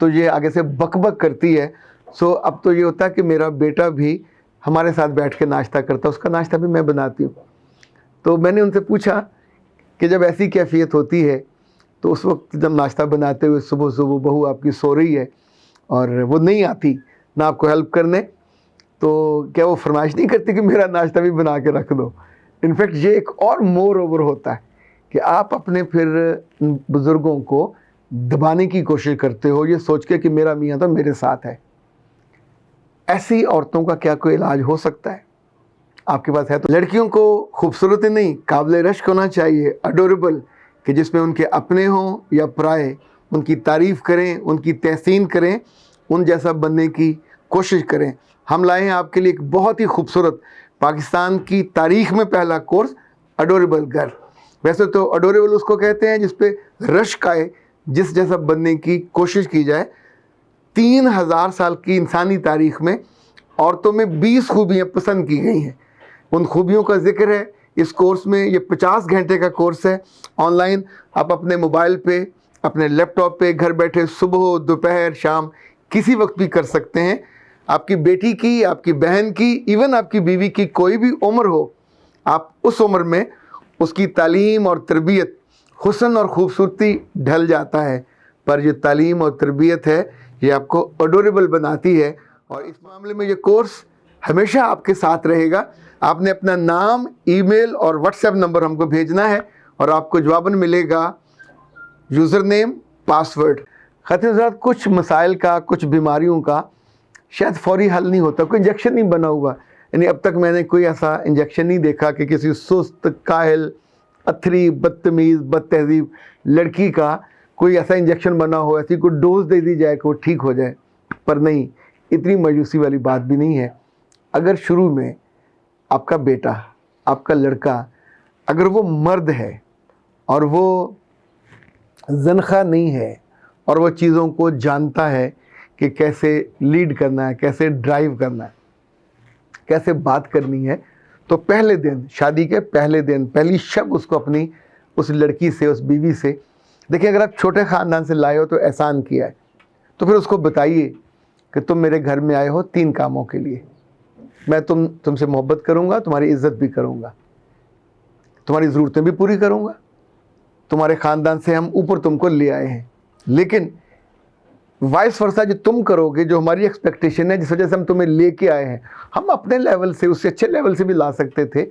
تو یہ آگے سے بک بک کرتی ہے. سو اب تو یہ ہوتا ہے کہ میرا بیٹا بھی ہمارے ساتھ بیٹھ کے ناشتہ کرتا ہے, اس کا ناشتہ بھی میں بناتی ہوں. تو میں نے ان سے پوچھا کہ جب ایسی کیفیت ہوتی ہے تو اس وقت جب ناشتہ بناتے ہوئے صبح صبح بہو آپ کی سو رہی ہے اور وہ نہیں آتی نہ آپ کو ہیلپ کرنے, تو کیا وہ فرمائش نہیں کرتی کہ میرا ناشتہ بھی بنا کے رکھ دو؟ انفیکٹ یہ ایک اور مور اوور ہوتا ہے کہ آپ اپنے پھر بزرگوں کو دبانے کی کوشش کرتے ہو یہ سوچ کے کہ میرا میاں تو میرے ساتھ ہے. ایسی عورتوں کا کیا کوئی علاج ہو سکتا ہے؟ آپ کے پاس ہے تو لڑکیوں کو خوبصورت نہیں قابل رشک ہونا چاہیے, اڈوریبل, کہ جس میں ان کے اپنے ہوں یا پرائے ان کی تعریف کریں, ان کی تحسین کریں, ان جیسا بننے کی کوشش کریں. ہم لائے ہیں آپ کے لیے ایک بہت ہی خوبصورت پاکستان کی تاریخ میں پہلا کورس, اڈوریبل گرل. ویسے تو اڈوریبل اس کو کہتے ہیں جس پہ رشک آئے, جس جیسا بننے کی کوشش کی جائے. 3000 سال کی انسانی تاریخ میں عورتوں میں 20 خوبیاں پسند کی گئی ہیں. ان خوبیوں کا ذکر ہے اس کورس میں. یہ 50 گھنٹے کا کورس ہے آن لائن. آپ اپنے موبائل پہ, اپنے لیپ ٹاپ پہ گھر بیٹھے صبح دوپہر شام کسی وقت بھی کر سکتے ہیں. آپ کی بیٹی کی, آپ کی بہن کی, ایون آپ کی بیوی کی کوئی بھی عمر ہو, آپ اس عمر میں اس کی تعلیم اور تربیت, حسن اور خوبصورتی ڈھل جاتا ہے. پر یہ تعلیم اور تربیت ہے یہ آپ کو اڈوریبل بناتی ہے. اور اس معاملے میں یہ کورس ہمیشہ آپ کے ساتھ رہے گا. آپ نے اپنا نام, ای میل اور واٹس ایپ نمبر ہم کو بھیجنا ہے اور آپ کو جواباً ملے گا یوزر نیم, پاسورڈ. خاتون حضرات, کچھ مسائل کا, کچھ بیماریوں کا شاید فوری حل نہیں ہوتا, کوئی انجیکشن نہیں بنا ہوا. یعنی اب تک میں نے کوئی ایسا انجیکشن نہیں دیکھا کہ کسی سست, کاہل, اتھری, بدتمیز, بد تہذیب لڑکی کا کوئی ایسا انجیکشن بنا ہو, ایسی کوئی ڈوز دے دی جائے کہ وہ ٹھیک ہو جائے. پر نہیں, اتنی مایوسی والی بات بھی نہیں ہے. اگر شروع میں آپ کا بیٹا, آپ کا لڑکا, اگر وہ مرد ہے اور وہ زنخواہ نہیں ہے اور وہ چیزوں کو جانتا ہے کہ کیسے لیڈ کرنا ہے, کیسے ڈرائیو کرنا ہے, کیسے بات کرنی ہے, تو پہلے دن, شادی کے پہلے دن, پہلی شب اس کو اپنی اس لڑکی سے, اس بیوی سے, دیکھیں اگر آپ چھوٹے خاندان سے لائے ہو تو احسان کیا ہے, تو پھر اس کو بتائیے کہ تم میرے گھر میں آئے ہو 3 کاموں کے لیے. میں تم سے محبت کروں گا, تمہاری عزت بھی کروں گا, تمہاری ضرورتیں بھی پوری کروں گا, تمہارے خاندان سے ہم اوپر تم کو لے آئے ہیں. لیکن وائس ورثہ جو تم کرو گے, جو ہماری ایکسپیکٹیشن ہے, جس وجہ سے ہم تمہیں لے کے آئے ہیں, ہم اپنے لیول سے, اس سے اچھے لیول سے بھی لا سکتے تھے,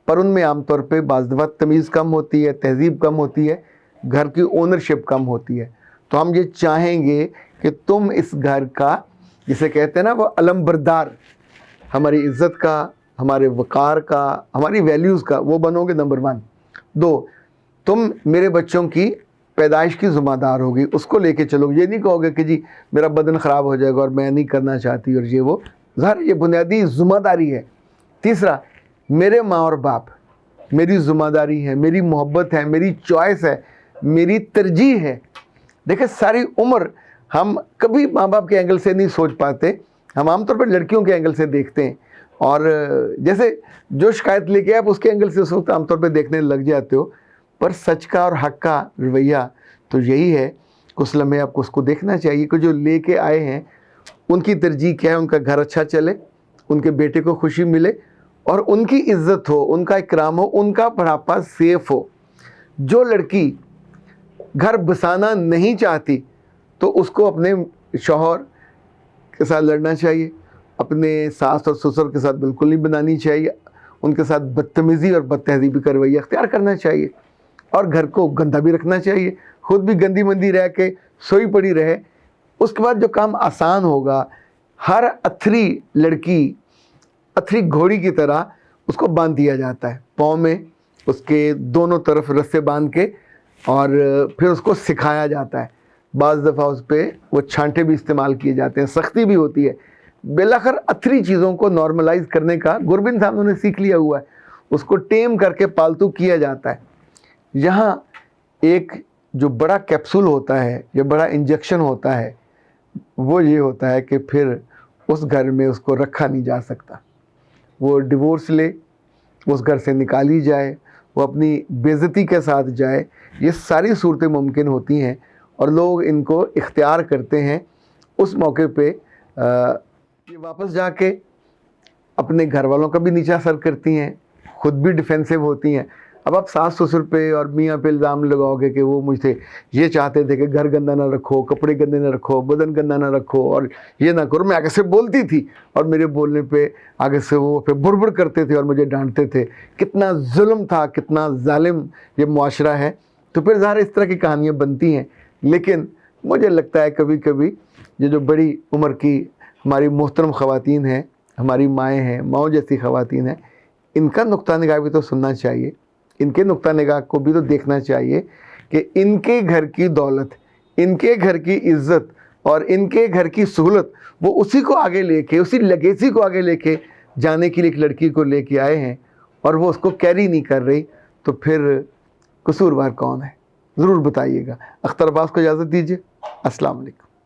پر ان میں عام طور پہ بعض دفعہ تمیز کم ہوتی ہے, تہذیب کم ہوتی ہے, گھر کی اونرشپ کم ہوتی ہے. تو ہم یہ چاہیں گے کہ تم اس گھر کا, جسے کہتے ہیں نا وہ علم بردار, ہماری عزت کا, ہمارے وقار کا, ہماری ویلیوز کا, وہ بنو گے نمبر 1. 2, تم میرے بچوں کی پیدائش کی ذمہ دار ہوگی, اس کو لے کے چلو. یہ نہیں کہو گے کہ جی میرا بدن خراب ہو جائے گا اور میں نہیں کرنا چاہتی, اور یہ وہ, ظاہر یہ بنیادی ذمہ داری ہے. 3, میرے ماں اور باپ میری ذمہ داری ہے, میری محبت ہے, میری چوائس ہے, میری ترجیح ہے. دیکھیں ساری عمر ہم کبھی ماں باپ کے اینگل سے نہیں سوچ پاتے, ہم عام طور پر لڑکیوں کے اینگل سے دیکھتے ہیں, اور جیسے جو شکایت لے کے آپ اس کے اینگل سے اس وقت عام طور پہ دیکھنے لگ جاتے ہو. پر سچ کا اور حق کا رویہ تو یہی ہے کہ اس لمحے آپ کو اس کو دیکھنا چاہیے کہ جو لے کے آئے ہیں ان کی ترجیح کیا ہے, ان کا گھر اچھا چلے, ان کے بیٹے کو خوشی ملے, اور ان کی عزت ہو, ان کا اکرام ہو, ان کا بڑھاپا سیف ہو. جو لڑکی گھر بسانا نہیں چاہتی تو اس کو اپنے شوہر کے ساتھ لڑنا چاہیے, اپنے ساس اور سسر کے ساتھ بالکل نہیں بنانی چاہیے, ان کے ساتھ بدتمیزی اور بد تہذیبی کا رویہ اختیار کرنا چاہیے, اور گھر کو گندا بھی رکھنا چاہیے, خود بھی گندی مندی رہ کے سوئی پڑی رہے. اس کے بعد جو کام آسان ہوگا, ہر اتھری لڑکی اتھری گھوڑی کی طرح اس کو باندھ دیا جاتا ہے پاؤں میں, اس کے دونوں طرف رسے باندھ کے, اور پھر اس کو سکھایا جاتا ہے. بعض دفعہ اس پہ وہ چھانٹے بھی استعمال کیے جاتے ہیں, سختی بھی ہوتی ہے. بالآخر اتھری چیزوں کو نارملائز کرنے کا گوربند صاحب نے سیکھ لیا ہوا ہے, اس کو ٹیم کر کے پالتو کیا جاتا ہے. یہاں ایک جو بڑا کیپسول ہوتا ہے, جو بڑا انجیکشن ہوتا ہے, وہ یہ ہوتا ہے کہ پھر اس گھر میں اس کو رکھا نہیں جا سکتا. وہ ڈیورس لے, اس گھر سے نکالی جائے, وہ اپنی بے عزتی کے ساتھ جائے, یہ ساری صورتیں ممکن ہوتی ہیں. اور لوگ ان کو اختیار کرتے ہیں، اس موقع پہ یہ واپس جا کے اپنے گھر والوں کا بھی نیچا سر کرتی ہیں، خود بھی ڈیفینسو ہوتی ہیں۔ اب آپ ساس سسر پہ اور میاں پہ الزام لگاؤ گے کہ وہ مجھ سے یہ چاہتے تھے کہ گھر گندا نہ رکھو، کپڑے گندے نہ رکھو، بدن گندا نہ رکھو، اور یہ نہ کرو۔ میں آگے سے بولتی تھی اور میرے بولنے پہ آگے سے وہ پھر بڑبڑ کرتے تھے اور مجھے ڈانٹتے تھے۔ کتنا ظلم تھا، کتنا ظالم یہ معاشرہ ہے۔ تو پھر ظاہر اس طرح کی کہانیاں بنتی ہیں، لیکن مجھے لگتا ہے کبھی کبھی یہ جو بڑی عمر کی ہماری محترم خواتین ہیں، ہماری مائیں ہیں، ماؤں جیسی خواتین ہیں، ان کا نقطہ نگاہ بھی تو سننا چاہیے، ان کے نقطہ نگاہ کو بھی تو دیکھنا چاہیے کہ ان کے گھر کی دولت، ان کے گھر کی عزت اور ان کے گھر کی سہولت وہ اسی کو آگے لے کے، اسی لیگیسی کو آگے لے کے جانے کے لیے ایک لڑکی کو لے کے آئے ہیں اور وہ اس کو کیری نہیں کر رہی، تو پھر قصوروار کون ہے؟ ضرور بتائیے گا۔ اختر عباس کو اجازت دیجیے۔ السلام علیکم۔